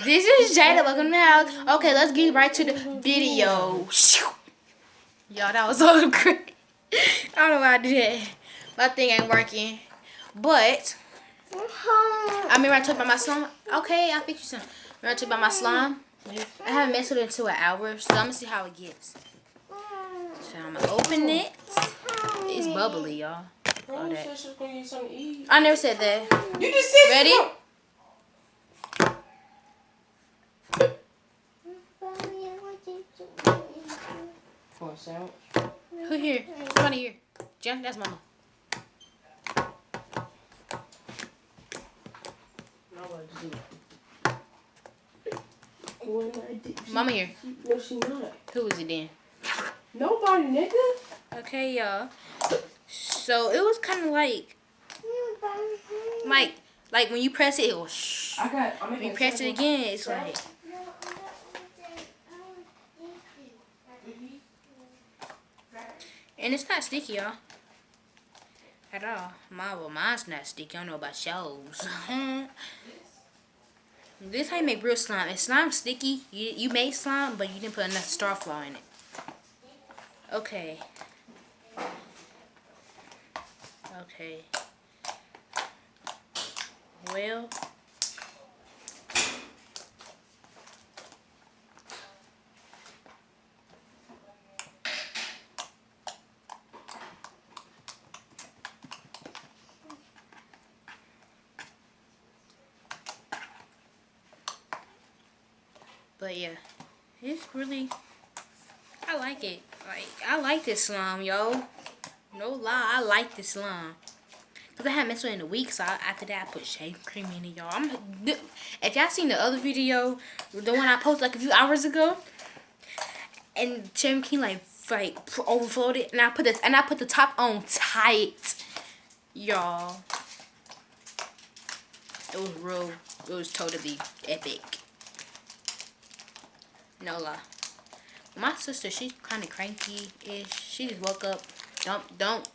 This is Jada. Welcome to the house. Okay, let's get right to the video. Y'all, that was so great. I don't know why I did that. My thing ain't working. But I remember I talked about my slime. Okay, I'll fix you some. Remember I talked about my slime? I haven't messed with it until an hour, so I'm gonna see how it gets. So I'm gonna open it. It's bubbly, y'all. All that. I never said that. You just said ready? For a sandwich. Who here? Somebody here. Jen, that's Mama. Mama here. No, she not. Who is it then? Nobody, nigga. Okay, y'all. So it was kind of like when you press it, it will shh. When you press it again, it's like. And it's not sticky, y'all. At all. Mine's not sticky. I don't know about yours. This how you make real slime. If slime's sticky, you made slime, but you didn't put enough starflower in it. Okay. Okay. Well. But yeah, it's really, I like it. Like, I like this slime, yo. No lie, I like this slime. Because I haven't messed with it in a week, so after that, I put shaving cream in it, y'all. If y'all seen the other video, the one I posted like a few hours ago, and shaving cream like overflowed it, and I put the top on tight, y'all. It was totally epic. No lie. My sister, she's kind of cranky-ish. She just woke up. Don't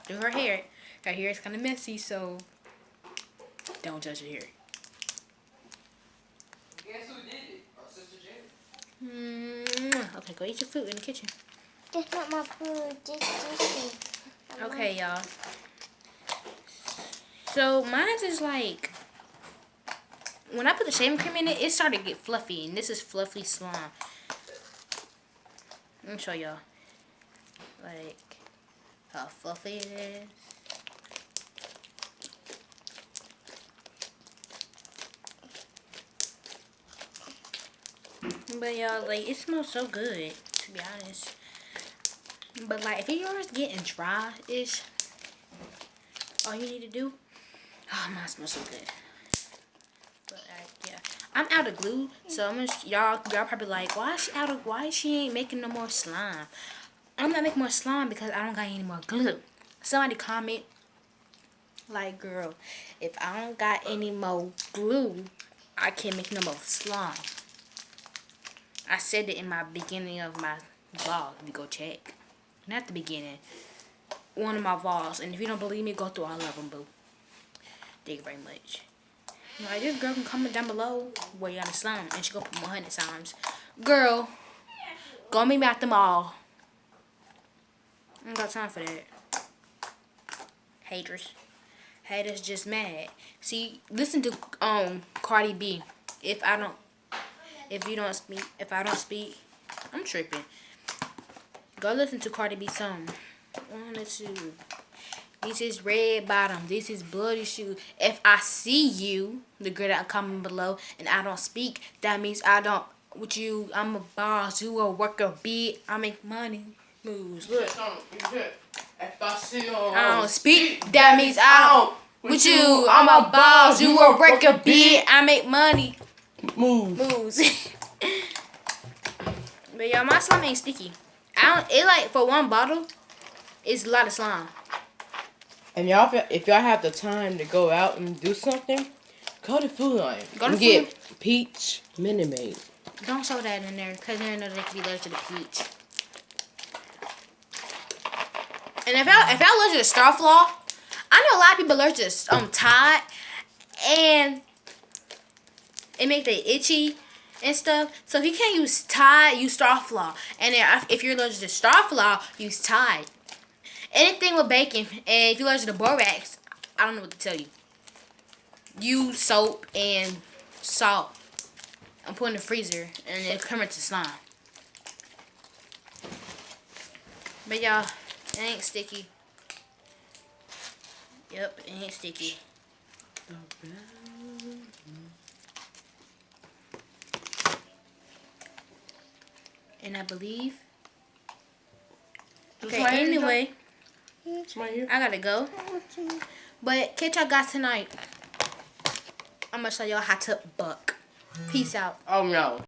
do her hair. Her hair is kind of messy, so don't judge her hair. Guess who did it? Our sister Jada. Okay, go eat your food in the kitchen. That's not my food. This. Okay, y'all. So mine is like, when I put the shaving cream in it, it started to get fluffy, and this is fluffy slime. Let me show y'all, like, how fluffy it is. But y'all, like, it smells so good, to be honest. But like, if yours getting dry-ish, all you need to do, oh, mine smells so good. But yeah, I'm out of glue, so I'm gonna, y'all probably like, why is she ain't making no more slime? I'm not making more slime because I don't got any more glue. Somebody comment, like, girl, if I don't got any more glue, I can't make no more slime. I said it in my beginning of my vlog. If you go check, not the beginning, one of my vlogs, and if you don't believe me, go through all of them, boo. Thank you very much. Like, this girl can comment down below where you got the slime, and she gonna put 100 times. Girl, go meet me at the mall. I ain't got time for that. Haters. Haters just mad. See, listen to Cardi B. If I don't speak, I'm tripping. Go listen to Cardi B song. 1 or 2. This is red bottom. This is bloody shoe. If I see you, the girl that comment below, and I don't speak, that means I don't with you. I'm a boss. You a worker, bitch. I make money. Moves. Look. If I see you, I don't speak. That means I don't with you. I'm a boss. You a worker, bitch. I make money. Moves. But y'all, my slime ain't sticky. It like, for one bottle, it's a lot of slime. And y'all, if y'all have the time to go out and do something, go to Food Line. Go to get peach Minute Maid. Don't show that in there, because they know they can be allergic to the peach. And if y'all allergic to Starflaw, I know a lot of people allergic to Tide, and it make they itchy and stuff. So if you can't use Tide, use Starflaw. And then if you're allergic to Starflaw, use Tide. Anything with bacon, and if you're allergic to borax, I don't know what to tell you. Use soap and salt and put in the freezer, and then convert to slime. But y'all, it ain't sticky. Yep, it ain't sticky. And I believe. Okay, anyway, I gotta go. But catch y'all guys tonight. I'm gonna show y'all how to buck. Peace out. Oh no.